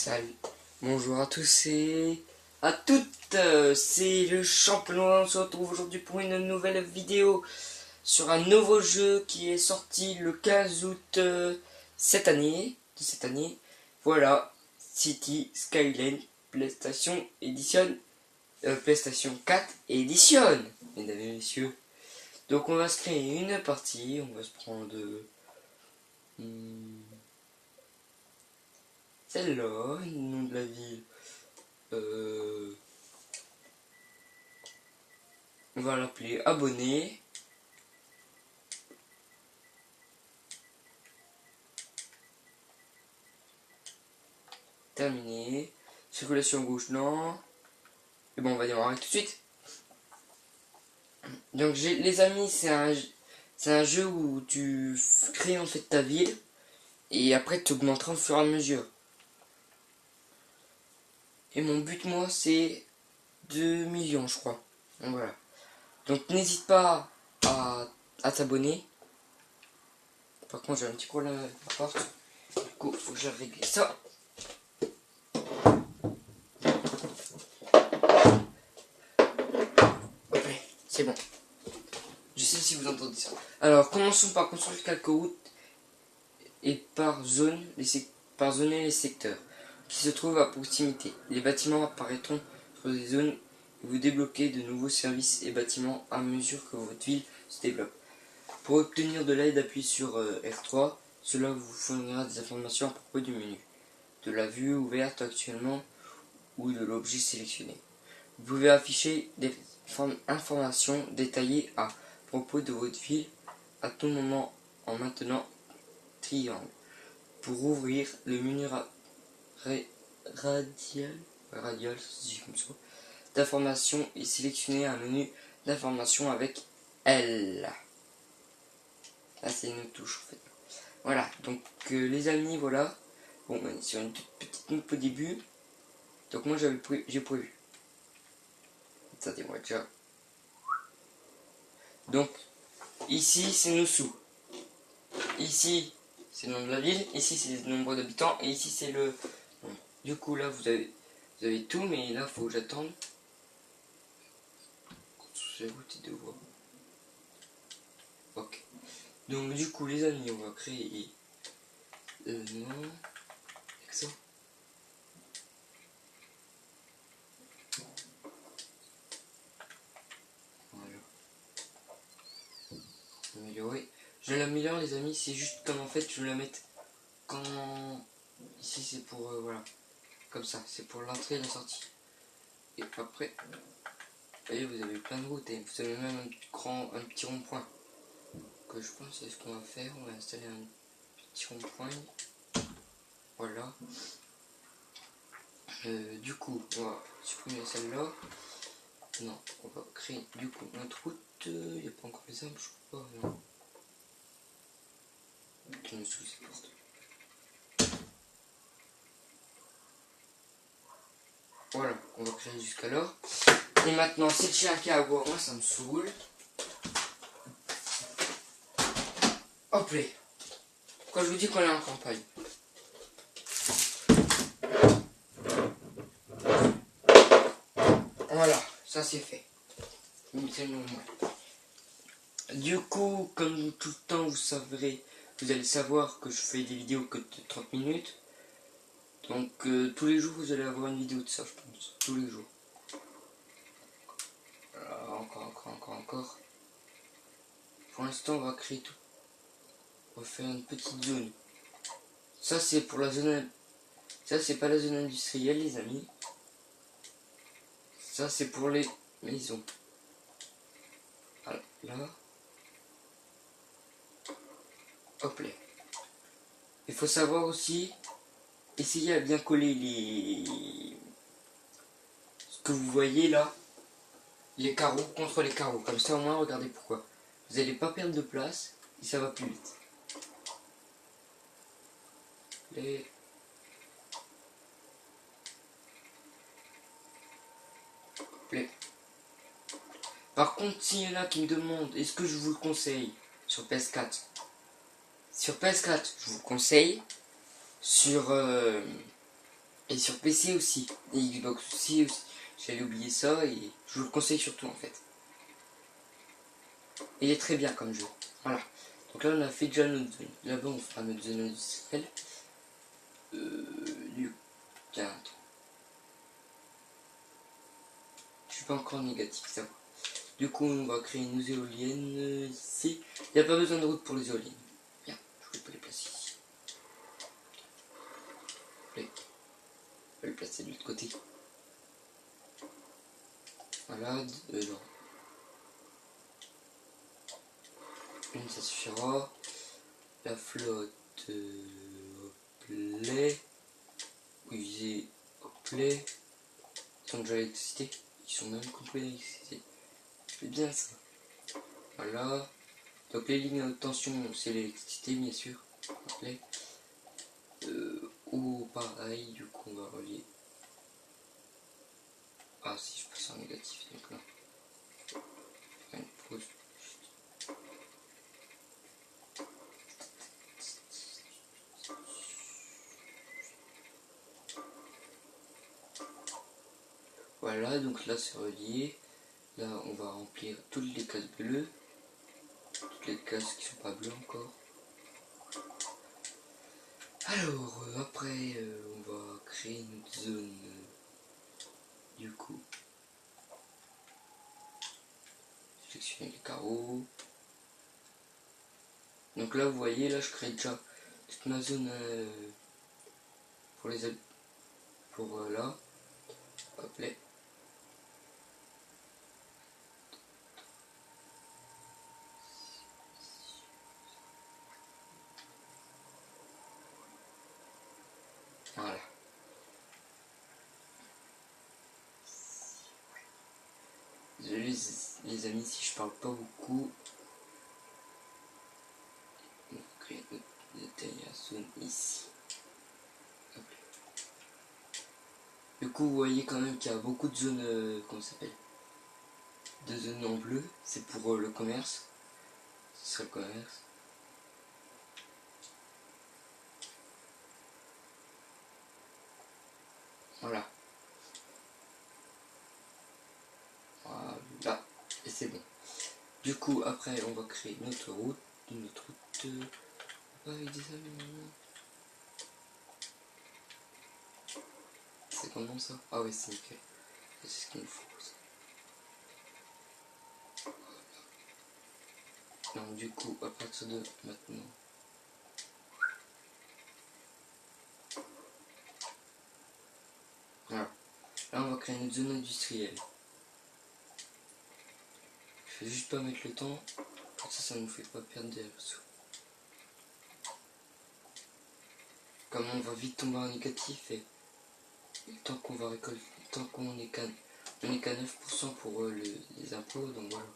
Salut, bonjour à tous et à toutes, c'est le champion. On se retrouve aujourd'hui pour une nouvelle vidéo sur un nouveau jeu qui est sorti le 15 août cette année. Voilà, City Skyline PlayStation Edition, PlayStation 4 Edition, mesdames et messieurs. Donc on va se créer une partie, on va se prendre celle-là, le nom de la ville. On va l'appeler abonné. Terminé. Circulation gauche, non. Et bon, on va démarrer tout de suite. Donc, les amis, c'est un jeu où tu crées en fait ta ville. Et après, tu augmenteras au fur et à mesure. Et mon but, moi, c'est 2 millions, je crois. Donc, voilà. Donc, n'hésite pas à t'abonner. Par contre, j'ai un petit problème avec la porte. Du coup, il faut que je règle ça. Ok, c'est bon. Je sais si vous entendez ça. Alors, commençons par construire quelques routes et par zoner les secteurs qui se trouvent à proximité. Les bâtiments apparaîtront sur des zones et vous débloquez de nouveaux services et bâtiments à mesure que votre ville se développe. Pour obtenir de l'aide, appuyez sur R3. Cela vous fournira des informations à propos du menu, de la vue ouverte actuellement ou de l'objet sélectionné. Vous pouvez afficher des informations détaillées à propos de votre ville à tout moment en maintenant triangle. Pour ouvrir le menu radial d'information et sélectionner un menu d'information avec L. Là c'est une touche en fait. Voilà, donc les amis, voilà. Bon, on est sur une toute petite map au début. Donc moi j'ai prévu. Attendez-moi déjà. Donc ici c'est nos sous. Ici c'est le nom de la ville. Ici c'est le nombre d'habitants. Et ici c'est le nombre. Du coup là vous avez tout, mais là faut que j'attende. J'ajoute deux voix. Ok. Donc du coup les amis, on va créer le nom. Ça. Voilà. Améliorer. Je l'améliore les amis, c'est juste comme en fait je vais la mettre quand. Ici c'est pour voilà. Comme ça, c'est pour l'entrée et la sortie. Et après, vous voyez, vous avez plein de routes et vous avez même un petit rond-point. Que je pense c'est ce qu'on va faire. On va installer un petit rond-point. Voilà. Du coup, on va supprimer celle-là. Non, on va créer du coup notre route. Il n'y a pas encore les arbres, je crois pas. Non. Qui me sous cette porte. Voilà, on va créer jusqu'alors. Et maintenant, c'est le chien qui a à boire. Moi, ça me saoule. Hop là. Quand je vous dis qu'on est en campagne. Voilà, ça c'est fait. Du coup, comme tout le temps, vous allez savoir que je fais des vidéos que de 30 minutes. Donc tous les jours, vous allez avoir une vidéo de ça, je pense. Tous les jours. Voilà, encore. Pour l'instant, on va créer tout. On va faire une petite zone. Ça, c'est pour la zone... Ça, c'est pas la zone industrielle, les amis. Ça, c'est pour les maisons. Voilà, là. Hop là. Il faut savoir aussi, essayer à bien coller ce que vous voyez là, les carreaux contre les carreaux. Comme ça, au moins, regardez pourquoi. Vous n'allez pas perdre de place et ça va plus vite. Par contre, s'il y en a qui me demandent, est-ce que je vous le conseille sur PS4? Sur PS4, je vous conseille. Sur Et sur PC aussi, et Xbox aussi. J'allais oublier ça et je vous le conseille surtout en fait. Il est très bien comme jeu. Voilà. Donc là on a fait déjà notre zone. Là-bas on fera notre zone industrielle. Tiens, attends. Je suis pas encore négatif, ça va. Du coup on va créer une éolienne ici. Il n'y a pas besoin de route pour les éoliennes. Bien, je vais pas les placer ici. Je vais les placer de l'autre côté. Voilà, non. Une ça suffira. La flotte au play. Usée au play. Ils sont déjà l'électricité. Ils sont même complets d'électricité. C'est bien ça. Voilà. Donc les lignes à haute tension, c'est l'électricité bien sûr. Play. Ou pareil, du coup on va relier. Ah si je passe en négatif, donc là. Une pause. Voilà, donc là c'est relié. Là on va remplir toutes les cases bleues. Toutes les cases qui sont pas bleues encore. Alors après on va créer une zone du coup. Sélectionner les carreaux. Donc là vous voyez, là je crée déjà toute ma zone pour les pour là. Hop là. Voilà. Désolé les amis si je parle pas beaucoup. On va créer notre zone ici. Hop là. Du coup vous voyez quand même qu'il y a beaucoup de zones, comment ça s'appelle, de zones en bleu. C'est pour le commerce. Ce sera le commerce. Voilà. Voilà. Et c'est bon. Du coup, après, on va créer notre route. Notre route. Avec des amis. C'est comment ça? Ah oui, c'est nickel. C'est ce qu'il nous faut. Ça. Donc, du coup, à partir de maintenant. Voilà. Là, on va créer une zone industrielle. Je vais juste pas mettre le temps. Comme ça nous fait pas perdre des ressources. Comme on va vite tomber en négatif et tant qu'on va récolter, tant qu'on est qu'à 9% pour les impôts, donc voilà.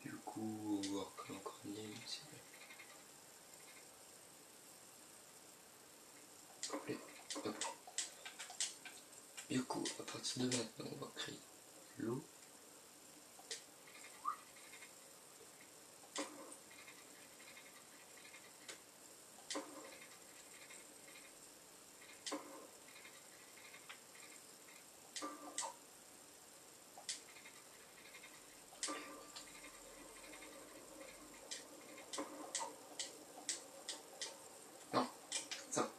Du coup, on va voir encore une ligne, c'est bien. Hop. Du coup, à partir de maintenant, on va créer l'eau. Non, ça.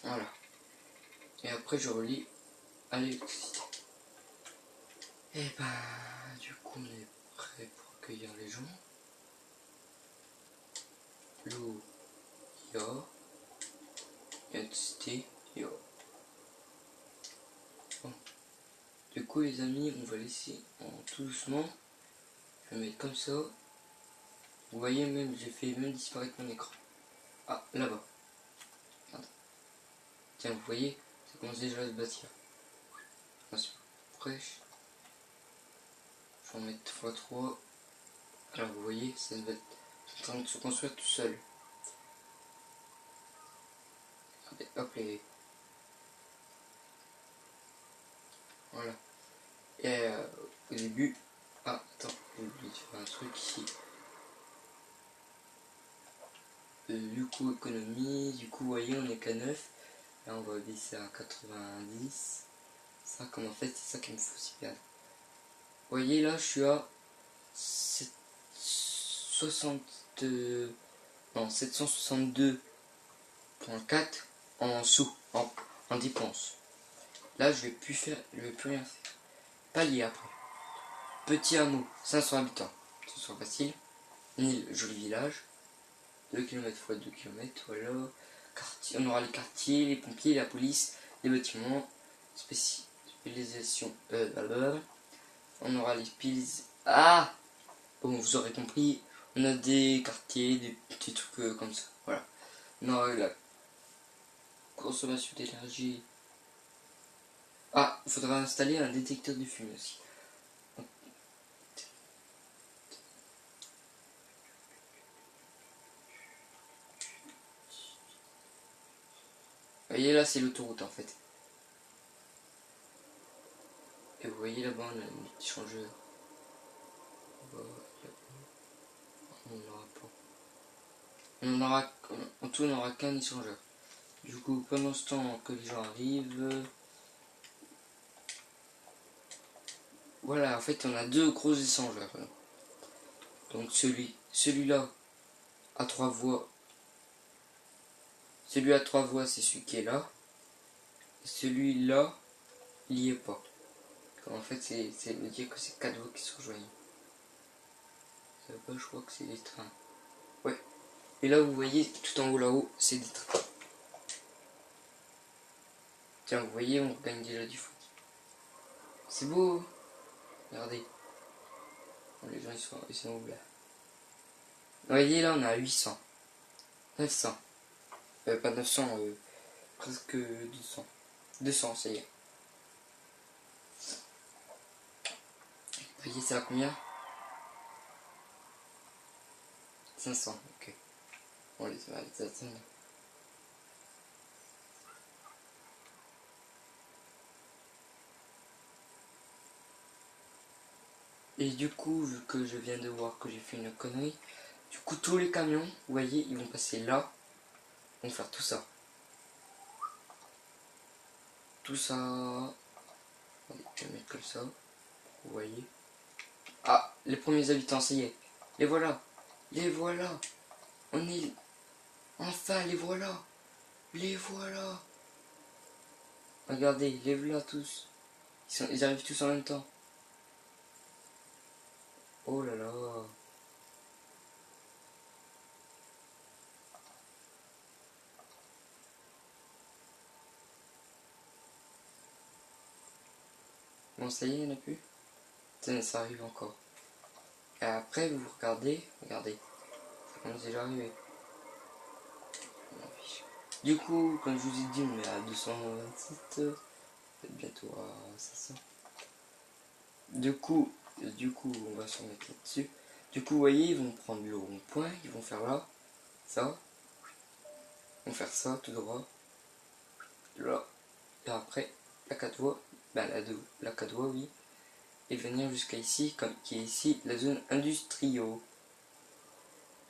Voilà. Et après, je relie à l'électricité. Et bah, du coup, on est prêt pour accueillir les gens. L'eau, il y a. L'électricité, il y a. Bon. Du coup, les amis, on va laisser en tout doucement. Je vais mettre comme ça. Vous voyez, même, j'ai fait même disparaître mon écran. Ah, là-bas. Tiens, vous voyez, ça commence déjà à se bâtir. Fraîche. Je vais en mettre x3. Alors vous voyez, ça va être en train de se construire tout seul. Regardez, hop les. Voilà. Et au début. Ah, attends, j'ai oublié de faire un truc ici. Du coup, économie, du coup, vous voyez, on est qu'à 9. Là, on va baisser à 90. Ça, comme en fait, c'est ça qui me fait aussi perdre. Vous voyez, là, je suis à 60, non, 762,4 en sous, en dépenses. Là, je vais plus rien faire. Palier après. Petit hameau, 500 habitants. Ce sera facile. Nil, joli village. 2 km x 2 km, voilà. Quartier, on aura les quartiers, les pompiers, la police, les bâtiments. Spécialisation. On aura les piles. Ah, bon, vous aurez compris. On a des quartiers, des petits trucs comme ça. Voilà. On aura la consommation d'énergie. Ah, il faudra installer un détecteur de fumée aussi. Vous voyez là, c'est l'autoroute en fait. Et vous voyez là-bas, on a un petit changeur. On n'aura pas. En tout, on n'aura qu'un échangeur. Du coup, pendant ce temps que les gens arrivent, voilà, en fait, on a deux gros échangeurs. Donc celui-là à 3 voies. Celui à 3 voies, c'est celui qui est là. Celui-là, il n'y est pas. En fait, c'est me dire que c'est 4 voies qui se rejoignent. Je crois que c'est des trains. Ouais. Et là, vous voyez, tout en haut là-haut, c'est des trains. Tiens, vous voyez, on gagne déjà du foot. C'est beau. Regardez. Bon, les gens, ils sont où là? Vous voyez, là, on a 800. 900. Pas 900, presque 200. 200, ça y est. Vous voyez, c'est à combien? 500, ok. On les va les atteindre. Et du coup, vu que je viens de voir que j'ai fait une connerie, du coup, tous les camions, vous voyez, ils vont passer là. Ils vont faire tout ça. Tout ça. Attendez, je vais mettre comme ça. Vous voyez. Ah, les premiers habitants, ça y est. Les voilà. Les voilà. On est... Enfin, les voilà. Les voilà. Regardez, les voilà tous. Ils arrivent tous en même temps. Oh là là. Bon, ça y est, il n'y en a plus. Ça arrive encore. Et après, vous regardez. Regardez. Ça commence déjà à arriver. Du coup, comme je vous ai dit, on est à 227. Bientôt à 500. Du coup, on va se remettre là-dessus. Du coup, vous voyez, ils vont prendre le rond-point. Ils vont faire là. Ça. Ils vont faire ça tout droit. Là. Et après, la 4 voies. Ben, la 4 voies, oui. Et venir jusqu'à ici, comme qui est ici, la zone industrielle.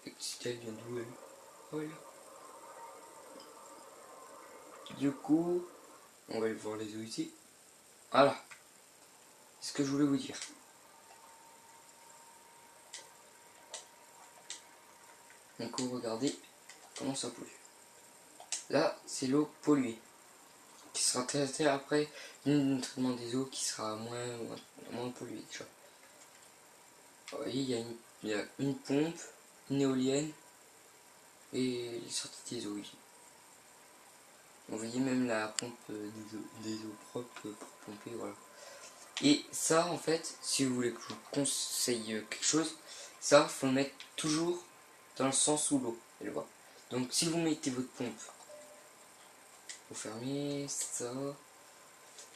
Elle vient d'où elle? Voilà. Du coup, on va aller voir les eaux ici. Voilà. C'est ce que je voulais vous dire. Donc, regardez comment ça pollue. Là, c'est l'eau polluée. Qui sera traitée après d'un traitement des eaux qui sera moins polluée déjà. Vous voyez, il y a une pompe, une éolienne et les sorties des eaux ici. Vous voyez même la pompe des eaux propres pour pomper, voilà. Et ça, en fait, si vous voulez que je vous conseille quelque chose, ça, faut le mettre toujours dans le sens où l'eau, elle va. Donc, si vous mettez votre pompe, vous fermez ça.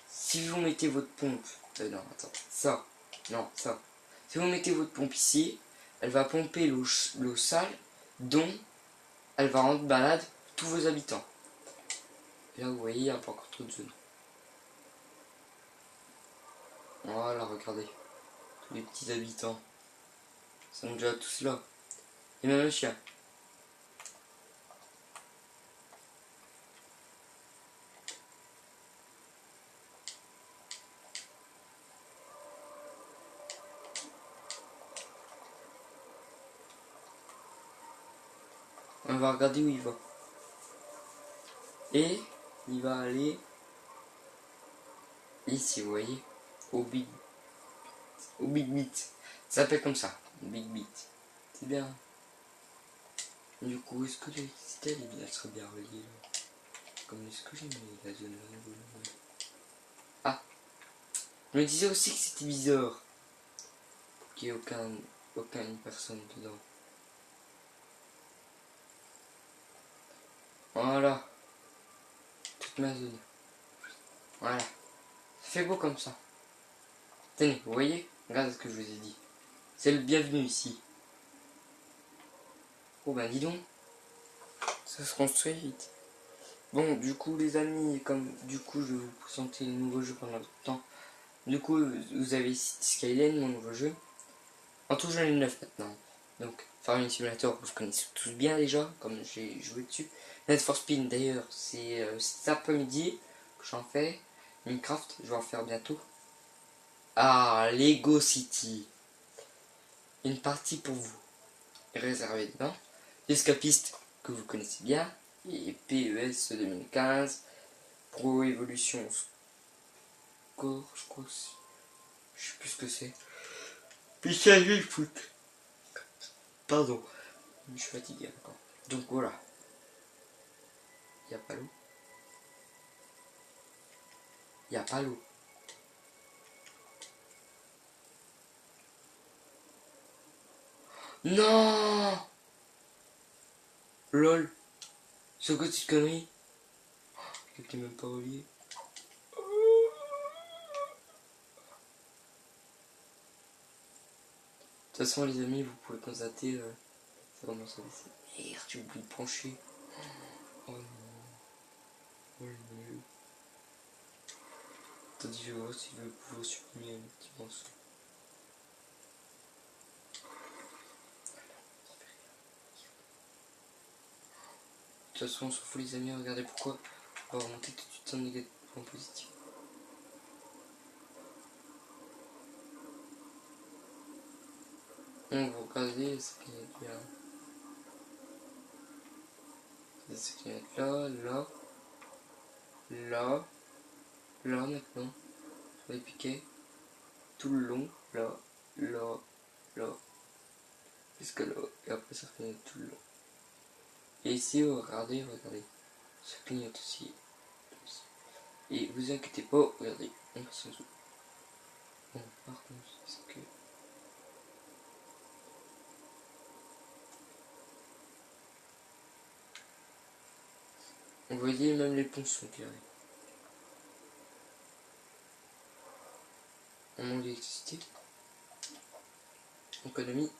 Si vous mettez votre pompe, non, attends, ça, non, ça. Si vous mettez votre pompe ici, elle va pomper l'eau sale dont elle va rendre malade tous vos habitants. Et là, vous voyez, il n'y a pas encore trop de zone. Voilà, regardez. Tous les petits habitants. Ils sont déjà tous là. Et même un chien. On va regarder où il va. Et il va aller ici, vous voyez, au Big Beat. Ça s'appelle comme ça, Big Beat. C'est bien. Du coup, est-ce que l'électricité elle serait bien reliée là? Comme est-ce que j'ai mis la zone là? Ah, je me disais aussi que c'était bizarre qu'il n'y ait aucune personne dedans. Voilà, toute ma zone. Voilà, ça fait beau comme ça. Tenez, vous voyez? Regardez ce que je vous ai dit. C'est le bienvenu ici. Oh bah dis donc, ça se construit vite. Bon, du coup les amis, comme du coup je vais vous présenter le nouveau jeu pendant le temps. Du coup, vous avez Skyline, mon nouveau jeu. En tout, j'en ai 9 maintenant. Donc, Farming Simulator, vous connaissez tous bien déjà, comme j'ai joué dessus. Need for Speed, d'ailleurs, c'est cet après-midi que j'en fais. Minecraft, je vais en faire bientôt. Ah, Lego City. Une partie pour vous. Réservée dedans. Escapiste, que vous connaissez bien. Et PES 2015. Pro Evolution Score, je crois que c'est. Je sais plus ce que c'est. Pikachu Foot. Pardon. Je suis fatigué encore. Donc voilà. Il n'y a pas l'eau. Il n'y a pas l'eau. Non. LOL. C'est quoi cette connerie? Il était même pas relié. De toute façon les amis, vous pouvez constater, ça commence à baisser. Merde, j'ai oublié de brancher. Oh non. Oh non. Attendez, je vais voir si je vais pouvoir supprimer un petit morceau. De toute façon, on s'en fout les amis, regardez pourquoi. On va remonter tout de suite en négatif, en positif. Donc vous regardez, ça clignote bien. Ça clignote là, là, là, là maintenant. Sur les piquets. Tout le long, là, là, là, jusqu'à là, et après ça clignote tout le long. Et ici, regardez, ça clignote aussi. Et vous inquiétez pas, regardez, on passe en dessous. Bon, par contre, est-ce que... Vous voyez, même les ponts sont carrés. On manque d'électricité. Économie,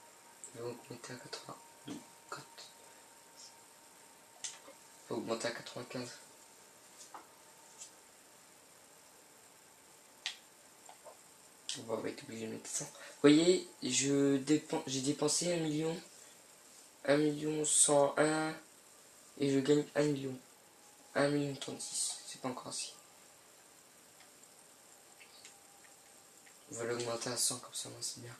on va augmenter à 82. On va augmenter à 95. On va être obligé de mettre 100. Vous voyez, j'ai dépensé 1 million 101 et je gagne 1 million. 1 million 36. C'est pas encore assez. On va l'augmenter à 100 comme ça, moi c'est bien.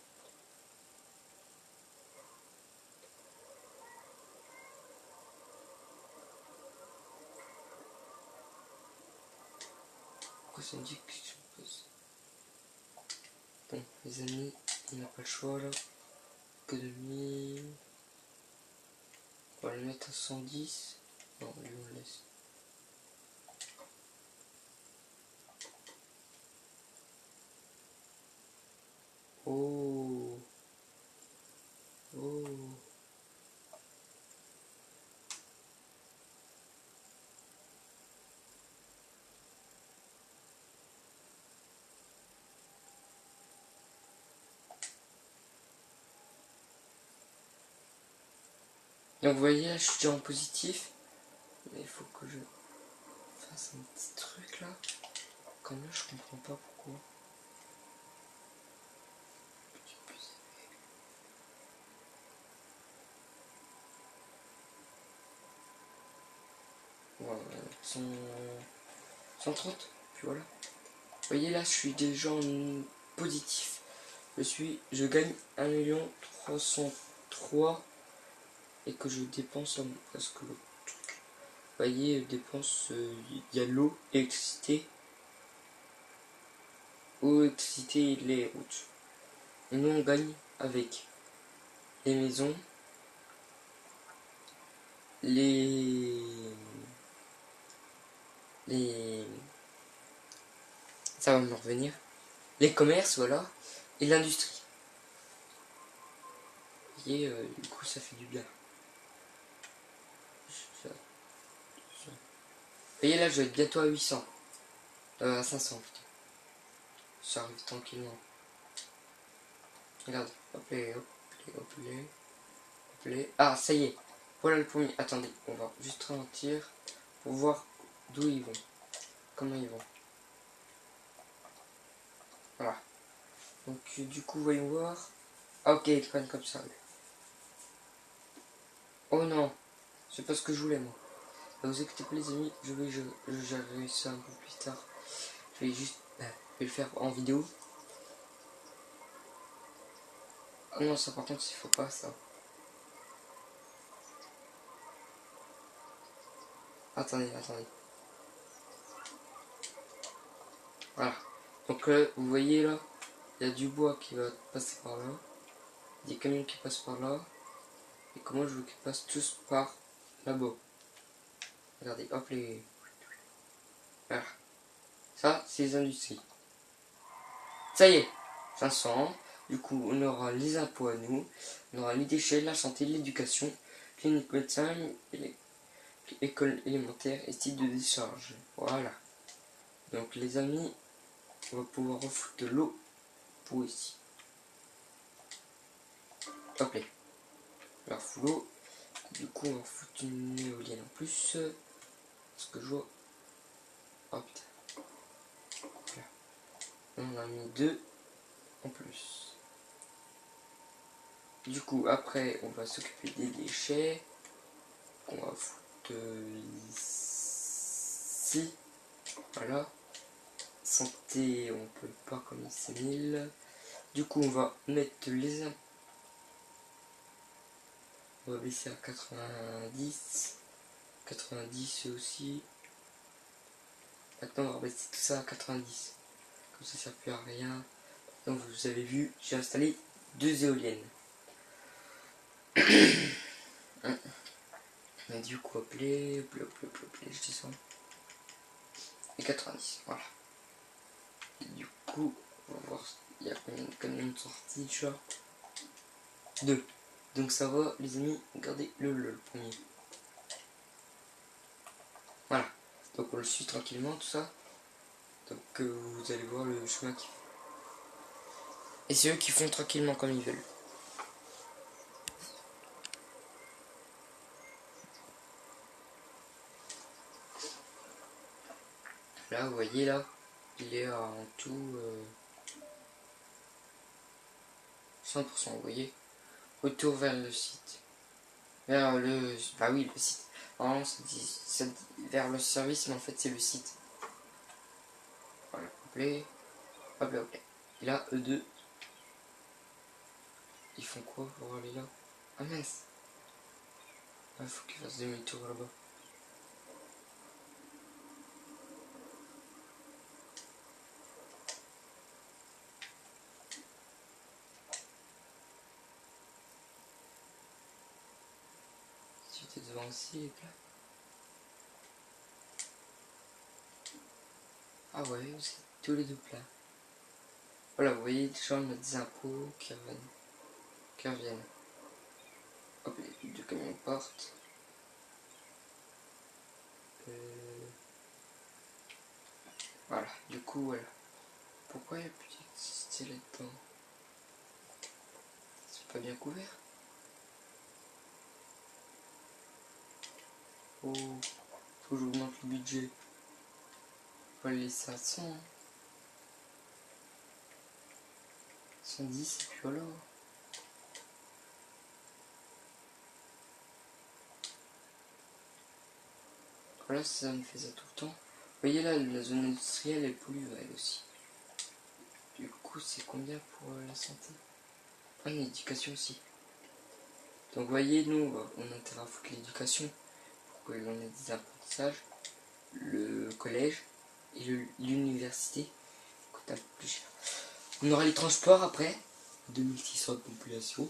Pourquoi ça me dit que je pose? Bon, les amis, on n'a pas le choix là. Économie. On va le mettre à 110. Non, lui on le laisse. Oh. Oh. Donc vous voyez là je suis déjà en positif. Mais il faut que je fasse un petit truc là. Comme là je comprends pas pourquoi. Voilà, 130. Puis voilà. Vous voyez là je suis déjà en positif. Je gagne 1 303 et que je dépense parce que le truc. Vous voyez, dépense, il y a l'eau, l'électricité, et les routes. Et nous on gagne avec les maisons, les ça va me revenir, les commerces, voilà, et l'industrie. Vous voyez, du coup ça fait du bien. Vous voyez là, je vais être bientôt à 800. À 500 putain. Ça arrive tranquillement. Regarde, hop les, hop les, hop les, hop les. Ah, ça y est. Voilà le premier. Attendez, on va juste ralentir pour voir d'où ils vont. Comment ils vont. Voilà. Donc du coup, voyons voir. Ah, ok, ils prennent comme ça. Oh non, c'est pas ce que je voulais moi. Ne vous inquiétez pas les amis, je gérerai ça un peu plus tard. Je vais juste je vais le faire en vidéo. Ah non, ça par contre, il faut pas ça. Attendez. Voilà. Donc vous voyez là, il y a du bois qui va passer par là. Des camions qui passent par là. Et comment je veux qu'ils passent tous par là-bas. Regardez, hop les... Voilà. Ça, c'est les industries. Ça y est, 500. Du coup, on aura les impôts à nous. On aura les déchets, la santé, l'éducation, clinique médecin, école élémentaire et site de décharge. Voilà. Donc les amis, on va pouvoir refoutre de l'eau pour ici. Hop là. Alors fout l'eau. Du coup, on va foutre une éolienne en plus. Parce que je vois... Oh putain. Voilà. On a mis deux en plus. Du coup, après, on va s'occuper des déchets. On va foutre ici. Voilà. Santé, on peut pas comme c'est 1000. Du coup, on va mettre les impôts. On va baisser à 90. 90 aussi. Maintenant, on va baisser tout ça à 90. Comme ça, ça ne sert plus à rien. Donc, vous avez vu, j'ai installé 2 éoliennes. Mais du coup, appelé, je descends. Et 90, voilà. Et du coup, on va voir, il y a combien de camions de sortie déjà. 2. Donc ça va, les amis, regardez le premier. Voilà. Donc on le suit tranquillement, tout ça. Donc vous allez voir le chemin qu'ils font. Et c'est eux qui font tranquillement comme ils veulent. Là, vous voyez, là, il est en tout 100%, vous voyez. Retour vers le site. Vers le... Bah oui, le site. Normalement, ça dit vers le service, mais en fait, c'est le site. Voilà, hop là. Et là, eux deux, ils font quoi pour aller là? Ah mince. Il faut qu'ils fassent demi-tour là-bas. Si tu es devant aussi, les gars. Ah ouais, c'est tous les deux plats. Voilà, vous voyez, déjà on a des impôts qui reviennent. Hop, les deux camions partent. Voilà, du coup, voilà. Pourquoi il y a plus d'électricité là-dedans? C'est pas bien couvert? Oh, faut que j'augmente le budget. On va le laisser à 100. 110 et puis voilà. Voilà, ça me fait ça tout le temps. Vous voyez là, la zone industrielle elle pollue elle aussi. Du coup, c'est combien pour la santé? Ah, l'éducation aussi. Donc vous voyez, nous, on a intérêt à foutre l'éducation pour que l'on ait des apprentissages, le collège et l'université coûte un peu plus cher. On aura les transports après, 2600 de population.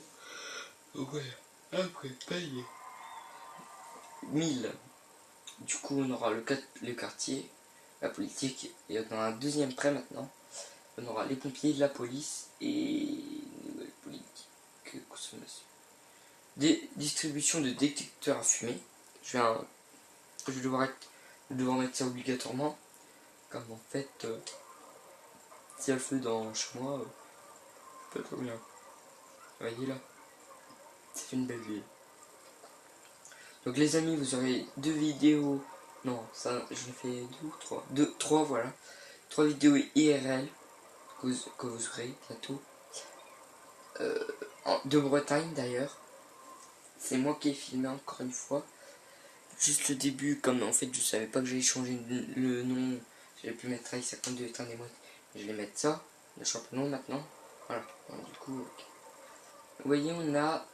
Ouais, après payer 1000. Du coup, on aura le quartier, la politique, et on aura un deuxième prêt maintenant. On aura les pompiers, la police et nouvelle politique consommation. Distribution de détecteurs à fumée. Je vais devoir mettre ça obligatoirement. Comme en fait, s'il y a le feu dans chez moi, pas trop bien. Vous voyez là, c'est une belle ville. Donc les amis, vous aurez 2 vidéos. Non, ça, je fais 2 ou 3. 3 voilà. 3 vidéos IRL que vous aurez bientôt. De Bretagne d'ailleurs. C'est moi qui ai filmé encore une fois. Juste le début, comme en fait je savais pas que j'allais changer le nom. J'allais plus mettre Trail 52 éteint des modes. Je vais mettre ça, le champion maintenant. Voilà. Donc, du coup, okay. Vous voyez, on a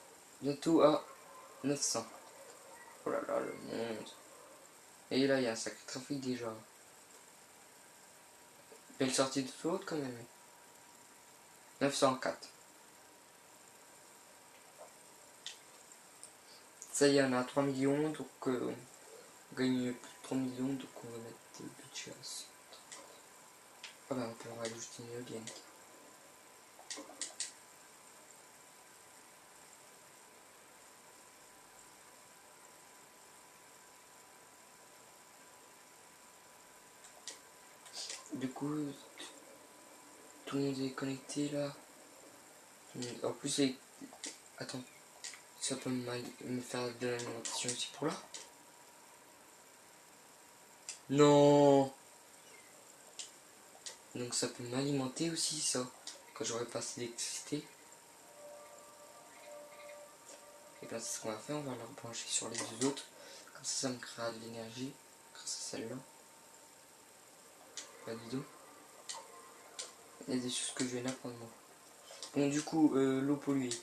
bientôt à 900. Oh là là, le monde. Et là, il y a un sacré trafic déjà. Belle sortie de flotte quand même. 904. Ça y est, on a 3 millions, donc on gagne plus de 3 millions, donc on va mettre le budget à 100. Ah bah on peut rajouter une éolienne. Du coup, tout le monde est connecté là. En plus, attends, ça peut me faire de l'alimentation aussi pour là. Non. Donc ça peut m'alimenter aussi ça, quand j'aurai pas assez d'électricité. Et bien c'est ce qu'on va faire, on va la brancher sur les deux autres. Comme ça me créera de l'énergie grâce à celle-là. Pas du tout. Il y a des choses que je vais apprendre moi. Bon du coup, l'eau polluée.